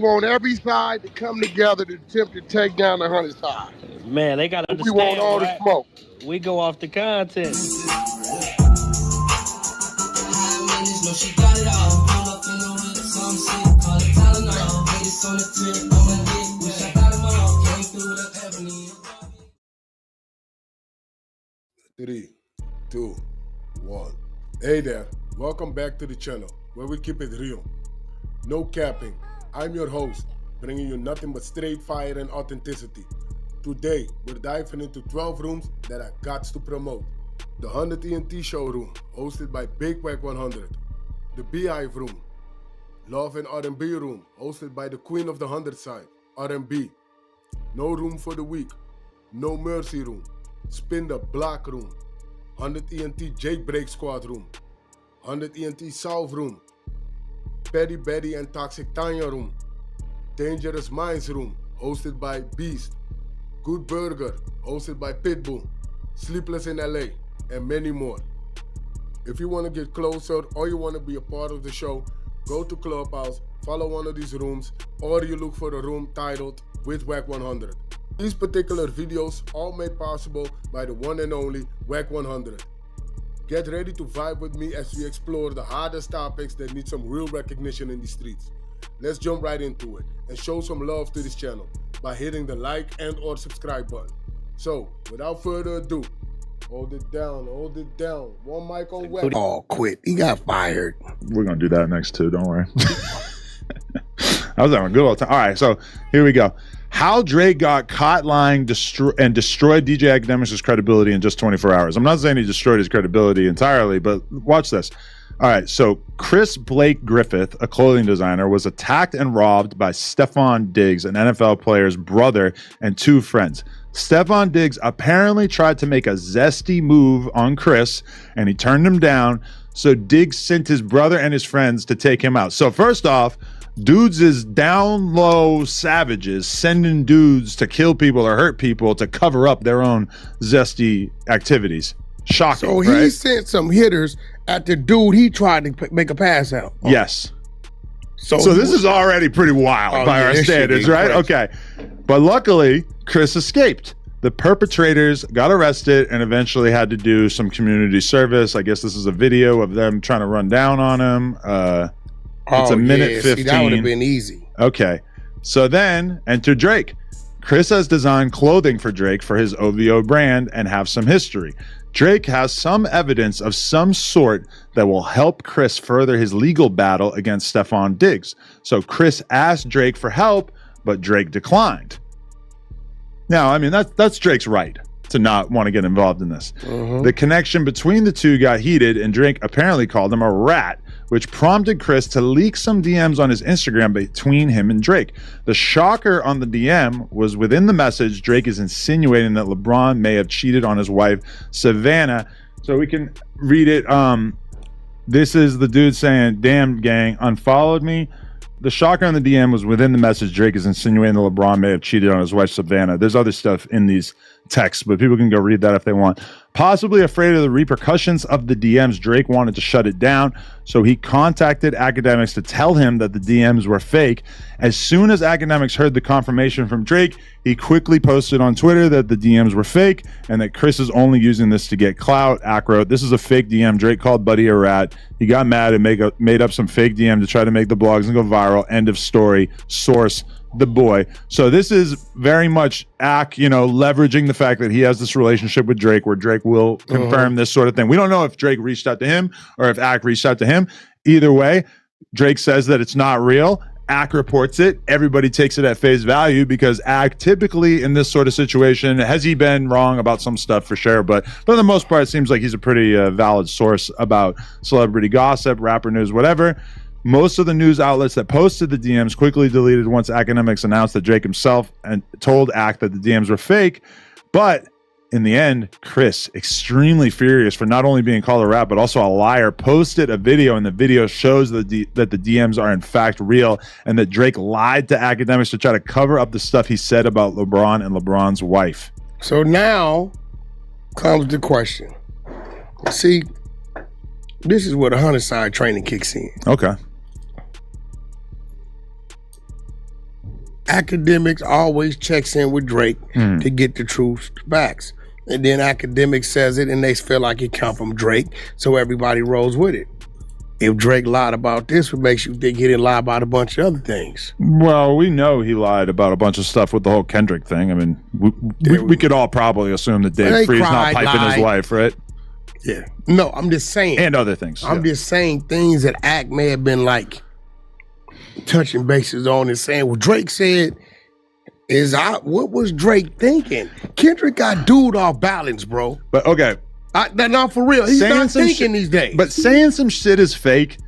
want every side to come together to attempt to take down the 100 side. Man, they got to understand. We want all the smoke. We go off the content. Three, two, one. Hey there, welcome back to the channel where we keep it real. No capping. I'm your host, bringing you nothing but straight fire and authenticity. Today, we're diving into 12 rooms that I got to promote. The 100 ENT showroom, hosted by Big Wack100. The Beehive room. Love and R&B room, hosted by the queen of the 100 side, R&B. No room for the weak. No mercy room. Spin the block room. 100 ENT Jailbreak Squad room. 100 ENT South room. Petty Betty and Toxic Tanya room. Dangerous Minds room, hosted by Beast. Good Burger, hosted by Pitbull. Sleepless in LA, and many more. If you want to get closer or you want to be a part of the show, go to Clubhouse, follow one of these rooms, or you look for a room titled with Wack100. These particular videos all made possible by the one and only Wack100. Get ready to vibe with me as we explore the hardest topics that need some real recognition in the streets. Let's jump right into it and show some love to this channel by hitting the like and or subscribe button. So, without further ado, hold it down. One mic on Wack. Oh, quit. He got fired. We're going to do that next too, don't worry. I was having a good old time. All right, so here we go. How Drake got caught lying and destroyed DJ Academiks' credibility in just 24 hours. I'm not saying he destroyed his credibility entirely, but watch this. All right, so Chris Blake Griffith, a clothing designer, was attacked and robbed by Stefon Diggs, an NFL player's brother, and two friends. Stefon Diggs apparently tried to make a zesty move on Chris, and he turned him down, so Diggs sent his brother and his friends to take him out. So first off, dudes is down low savages sending dudes to kill people or hurt people to cover up their own zesty activities. Shocking. So he sent some hitters at the dude he tried to make a pass out. Oh. Yes. So this is already pretty wild by our standards, right? Okay. But luckily, Chris escaped. The perpetrators got arrested and eventually had to do some community service. I guess this is a video of them trying to run down on him. It's a minute 15. See, that would have been easy. Okay. So then enter Drake. Chris has designed clothing for Drake for his OVO brand and have some history. Drake has some evidence of some sort that will help Chris further his legal battle against Stefon Diggs. So Chris asked Drake for help, but Drake declined. Now, I mean, that's Drake's right to not want to get involved in this. The connection between the two got heated, and Drake apparently called him a rat, which prompted Chris to leak some DMs on his Instagram between him and Drake. The shocker on the DM was within the message, Drake is insinuating that LeBron may have cheated on his wife, Savannah. So we can read it. This is the dude saying, "Damn gang, unfollowed me." The shocker on the DM was within the message, Drake is insinuating that LeBron may have cheated on his wife, Savannah. There's other stuff in these texts, but people can go read that if they want. Possibly afraid of the repercussions of the DMs, Drake wanted to shut it down, so he contacted Academiks to tell him that the DMs were fake. As soon as Academiks heard the confirmation from Drake, he quickly posted on Twitter that the DMs were fake and that Chris is only using this to get clout. Ack wrote, "This is a fake DM. Drake called Buddy a rat. He got mad and made up some fake DM to try to make the blogs and go viral. End of story. Source, the boy." So this is very much Ack, leveraging the fact that he has this relationship with Drake where Drake will confirm this sort of thing. We don't know if Drake reached out to him or if Ack reached out to him. Either way, Drake says that it's not real. Ack reports it. Everybody takes it at face value because Ack typically in this sort of situation, has he been wrong about some stuff for sure, but for the most part, it seems like he's a pretty valid source about celebrity gossip, rapper news, whatever. Most of the news outlets that posted the DMs quickly deleted once Academiks announced that Drake himself and told Ack that the DMs were fake. But in the end, Chris, extremely furious for not only being called a rat, but also a liar, posted a video, and the video shows that the DMs are in fact real and that Drake lied to Academiks to try to cover up the stuff he said about LeBron and LeBron's wife. So now comes the question. See, this is where the 100 side training kicks in. Okay. Academics always checks in with Drake to get the truth facts. And then Academics says it and they feel like it come from Drake, so everybody rolls with it. If Drake lied about this, what makes you think he didn't lie about a bunch of other things? Well, we know he lied about a bunch of stuff with the whole Kendrick thing. I mean, we could all probably assume that Dave Free's not piping his wife, right? Yeah. No, I'm just saying. And other things. I'm just saying things that Act may have been like touching bases on and saying, well, Drake said, what was Drake thinking? Kendrick got dude off balance, bro. But okay. Not for real. He's not thinking these days. But saying some shit is fake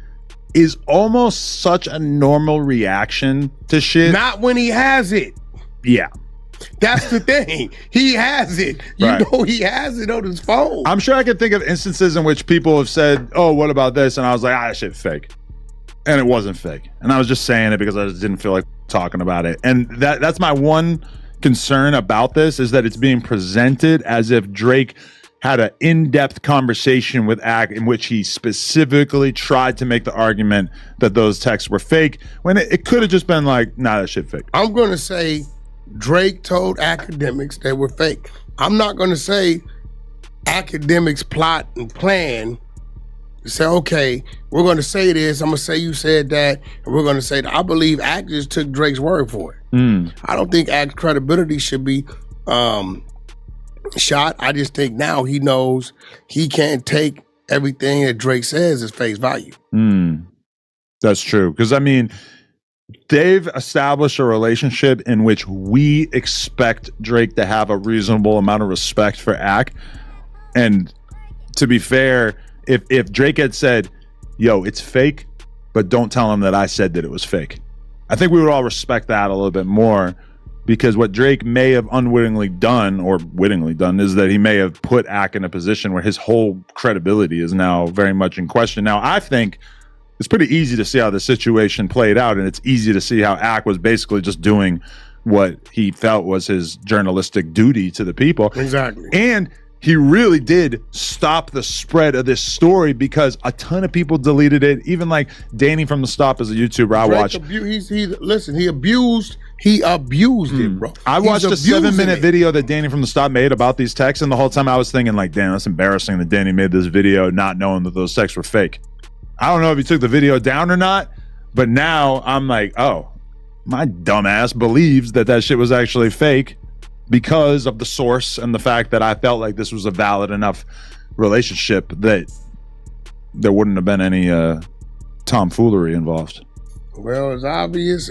is almost such a normal reaction to shit. Not when he has it. Yeah. That's the thing. He has it. You know he has it on his phone. I'm sure I can think of instances in which people have said, oh, what about this? And I was like, that shit's fake. And it wasn't fake. And I was just saying it because I just didn't feel like talking about it. And that's my one concern about this, is that it's being presented as if Drake had an in-depth conversation with Ack in which he specifically tried to make the argument that those texts were fake, when it could have just been like, nah, that shit fake. I'm going to say Drake told Academics they were fake. I'm not going to say Academics plot and plan to say, okay, we're going to say this, I'm going to say you said that, and we're going to say that. I believe Ack just took Drake's word for it. I don't think Ack's credibility should be shot. I just think now he knows he can't take everything that Drake says as face value. That's true. Because, I mean, they've established a relationship in which we expect Drake to have a reasonable amount of respect for Ack. And to be fair, if Drake had said, yo, it's fake, but don't tell him that I said that it was fake, I think we would all respect that a little bit more. Because what Drake may have unwittingly done, or wittingly done, is that he may have put Ack in a position where his whole credibility is now very much in question. Now, I think it's pretty easy to see how the situation played out, and it's easy to see how Ack was basically just doing what he felt was his journalistic duty to the people. Exactly. And he really did stop the spread of this story, because a ton of people deleted it. Even like Danny from The Stop is a YouTuber I watch. He abused it, bro. I watched a 7-minute video that Danny from The Stop made about these texts, and the whole time I was thinking like, damn, that's embarrassing that Danny made this video not knowing that those texts were fake. I don't know if he took the video down or not, but now I'm like, oh, my dumbass believes that shit was actually fake, because of the source and the fact that I felt like this was a valid enough relationship that there wouldn't have been any tomfoolery involved. Well, it's obvious.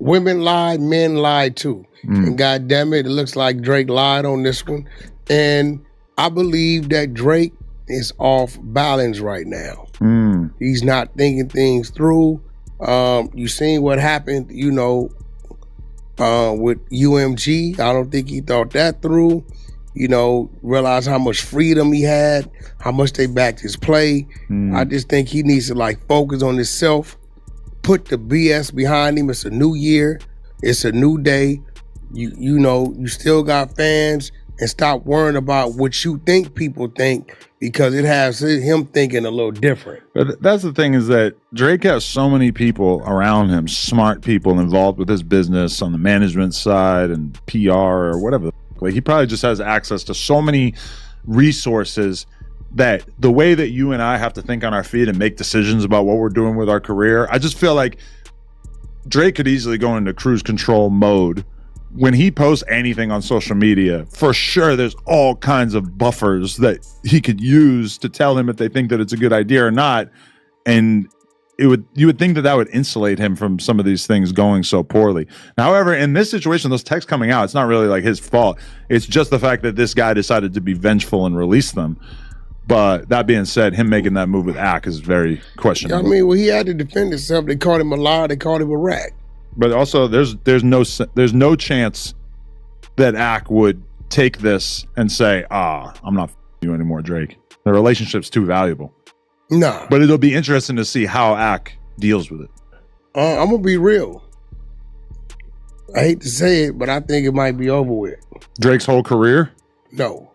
Women lied, men lied too. And God damn it, it looks like Drake lied on this one. And I believe that Drake is off balance right now. He's not thinking things through. You seen what happened, with UMG. I don't think he thought that through. Realize how much freedom he had, how much they backed his play. I just think he needs to focus on himself, put the BS behind him. It's a new year. It's a new day. You still got fans, and stop worrying about what you think people think, because it has him thinking a little different. But that's the thing, is that Drake has so many people around him, smart people involved with his business on the management side and PR or whatever. Like, he probably just has access to so many resources that the way that you and I have to think on our feet and make decisions about what we're doing with our career, I just feel like Drake could easily go into cruise control mode. When he posts anything on social media, for sure there's all kinds of buffers that he could use to tell him if they think that it's a good idea or not. And you would think that would insulate him from some of these things going so poorly. However, in this situation, those texts coming out, it's not really like his fault. It's just the fact that this guy decided to be vengeful and release them. But that being said, him making that move with Ack is very questionable. I mean, he had to defend himself. They called him a liar. They called him a rat. But also, there's no chance that Ack would take this and say, I'm not you anymore, Drake. The relationship's too valuable. Nah. But it'll be interesting to see how Ack deals with it. I'm going to be real. I hate to say it, but I think it might be over with. Drake's whole career? No.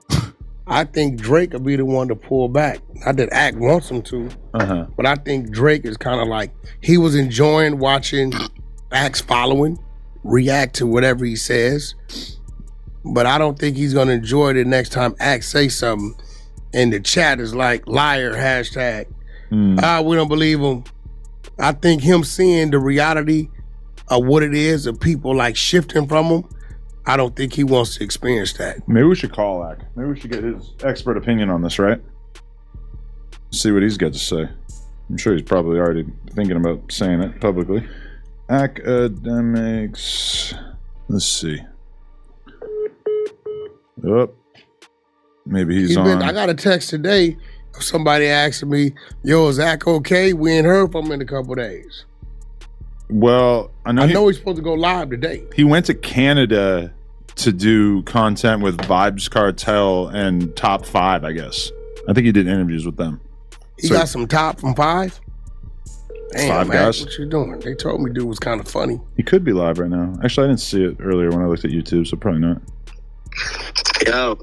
I think Drake will be the one to pull back. Not that Ack wants him to, but I think Drake is kind of like, he was enjoying watching Acts following, react to whatever he says. But I don't think he's gonna enjoy the next time Acts say something and the chat is like liar hashtag. We don't believe him. I think him seeing the reality of what it is of people like shifting from him, I don't think he wants to experience that. Maybe we should call Ack. Maybe we should get his expert opinion on this, right? See what he's got to say. I'm sure he's probably already thinking about saying it publicly. Academics. Let's see. Oh, maybe he's on. I got a text today of somebody asking me, yo, is Zach okay? We ain't heard from him in a couple days. Well, I know he's supposed to go live today. He went to Canada to do content with Vibes Cartel and Top 5, I guess. I think he did interviews with them. He got some top from 5? Damn, 5 guys. What you doing? They told me dude was kind of funny. He could be live right now. Actually, I didn't see it earlier when I looked at YouTube, so probably not. Yo.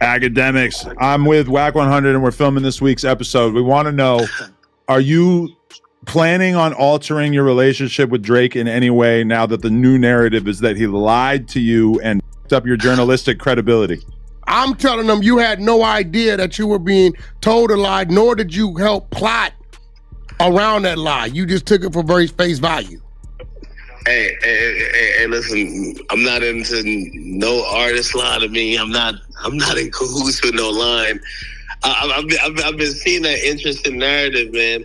Academics. I'm with Wack100 and we're filming this week's episode. We want to know, are you planning on altering your relationship with Drake in any way now that the new narrative is that he lied to you and f***ed up your journalistic credibility? I'm telling them you had no idea that you were being told a lie, nor did you help plot around that lie. You just took it for very face value. Hey, listen, I'm not into no artist lie to me. I'm not in cahoots with no line. I've been seeing that interesting narrative, man.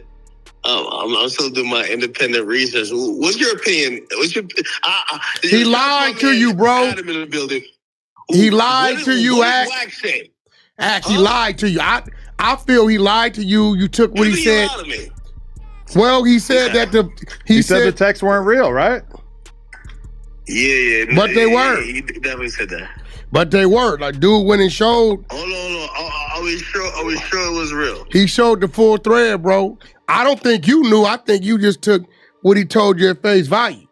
I'm still doing my independent research. What's your opinion? He lied to you, bro. Adam in the building. He lied to you, Ack. Ack, he lied to you. I feel he lied to you. You took what he said. He lied to me. Well, he said that he said the texts weren't real, right? Yeah. But they were. He definitely said that. But they were. Like, dude went and showed. Hold on. Are we sure it was real? He showed the full thread, bro. I don't think you knew. I think you just took what he told you at face value.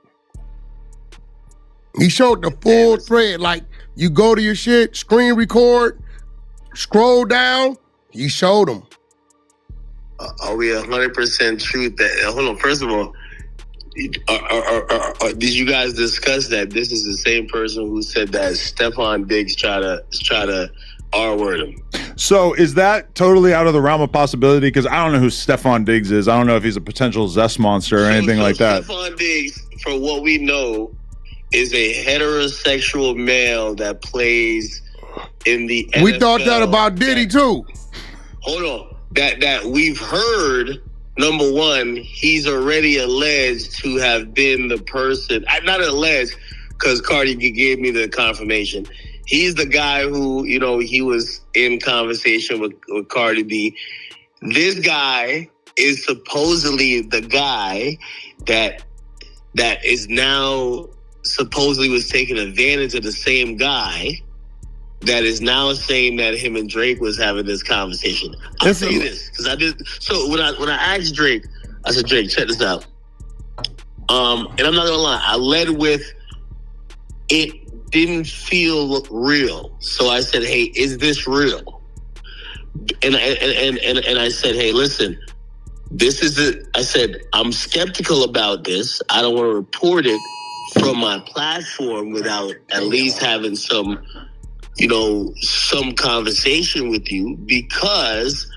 He showed the full thread. Like, you go to your shit, screen record, scroll down, he showed them. Are we 100% truth that? Hold on. First of all, did you guys discuss that this is the same person who said that Stefon Diggs try to R-word him? So is that totally out of the realm of possibility? Because I don't know who Stefon Diggs is. I don't know if he's a potential zest monster or anything like that. Stefon Diggs, for what we know, is a heterosexual male that plays in the NFL. We thought that about Diddy too. Hold on. That we've heard, number one, he's already alleged to have been the person, not alleged, because Cardi gave me the confirmation. He's the guy who, he was in conversation with Cardi B. This guy is supposedly the guy that is now supposedly was taking advantage of the same guy that is now saying that him and Drake was having this conversation. I'll say this because I did. So when I asked Drake, I said, Drake, check this out. And I'm not gonna lie, I led with it didn't feel real. So I said, hey, is this real? And I said, hey, listen, this is it. I said, I'm skeptical about this. I don't want to report it from my platform without at least having some conversation with you, because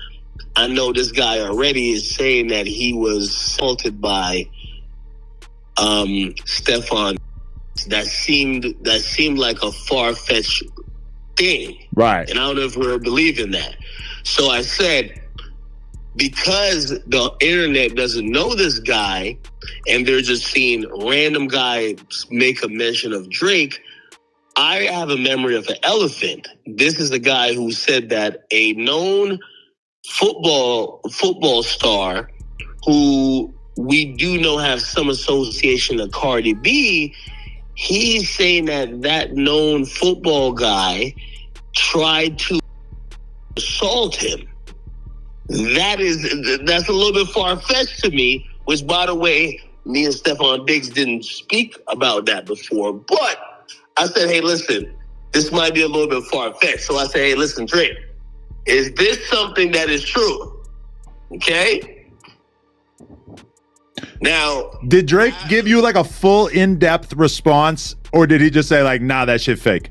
I know this guy already is saying that he was assaulted by Stefon. That seemed like a far-fetched thing. Right. And I don't know if we're believing that. So I said, because the internet doesn't know this guy and they're just seeing random guys make a mention of Drake, I have a memory of an elephant. This is the guy who said that a known football star who we do know have some association to Cardi B, he's saying that known football guy tried to assault him. That's a little bit far-fetched to me, which, by the way, me and Stefon Diggs didn't speak about that before, but I said, hey, listen, this might be a little bit far-fetched. So I said, hey, listen, Drake, is this something that is true? Okay? Now, did Drake give you like a full in-depth response, or did he just say like, nah, that shit fake?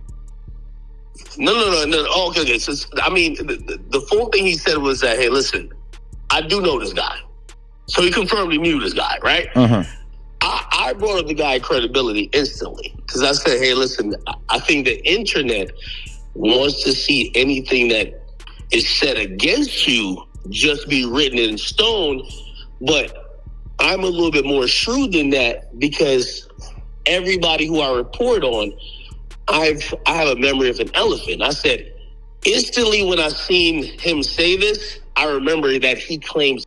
No. Oh, okay. So, I mean, the full thing he said was that, hey, listen, I do know this guy. So he confirmed he knew this guy, right? Uh-huh. I brought up the guy credibility instantly because I said, hey, listen, I think the internet wants to see anything that is said against you just be written in stone. But I'm a little bit more shrewd than that because everybody who I report on, I have a memory of an elephant. I said, instantly when I seen him say this, I remember that he claims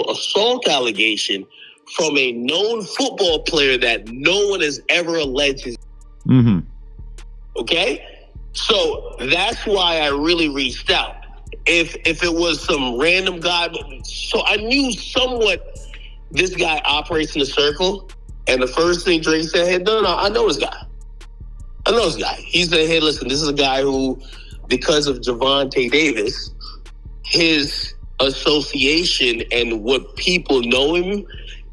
assault allegation from a known football player that no one has ever alleged. Mm-hmm. Okay? So that's why I really reached out. If it was some random guy, so I knew somewhat this guy operates in a circle, and the first thing Drake said, hey, no, I know this guy. He said, hey, listen, this is a guy who, because of Javonte Davis, his association and what people know him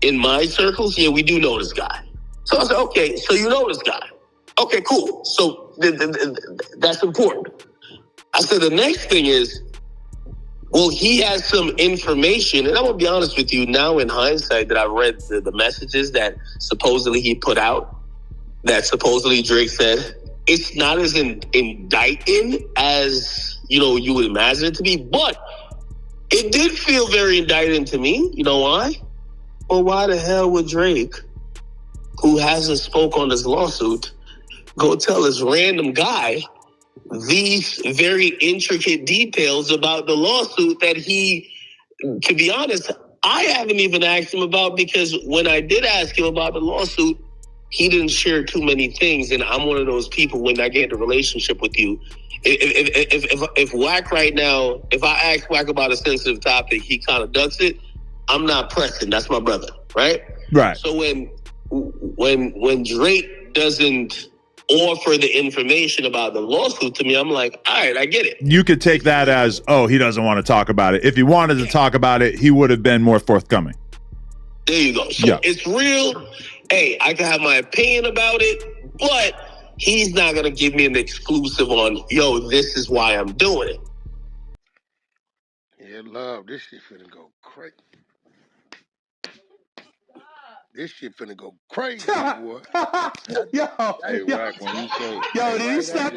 in my circles, yeah, we do know this guy. So I said, okay, so you know this guy. Okay, cool. So that's important. I said, the next thing is, well, he has some information, and I'm going to be honest with you now in hindsight that I read the messages that supposedly he put out, that supposedly Drake said, it's not as indicting as, you would imagine it to be, but it did feel very indicting to me. You know why? Well, why the hell would Drake, who hasn't spoke on this lawsuit, go tell this random guy these very intricate details about the lawsuit that he, to be honest, I haven't even asked him about, because when I did ask him about the lawsuit, he didn't share too many things. And I'm one of those people, when I get in a relationship with you, if Wack right now, if I ask Wack about a sensitive topic, he kind of ducks it. I'm not pressing. That's my brother, right? Right. So when Drake doesn't offer the information about the lawsuit to me, I'm like, all right, I get it. You could take that as, oh, he doesn't want to talk about it. If he wanted to talk about it, he would have been more forthcoming. There you go. So It's real. Hey, I can have my opinion about it, but he's not going to give me an exclusive on, yo, this is why I'm doing it. Yeah, love. This shit finna go crazy. This shit finna go crazy, boy. Yo, Hey, Wack, when you say, did you stop?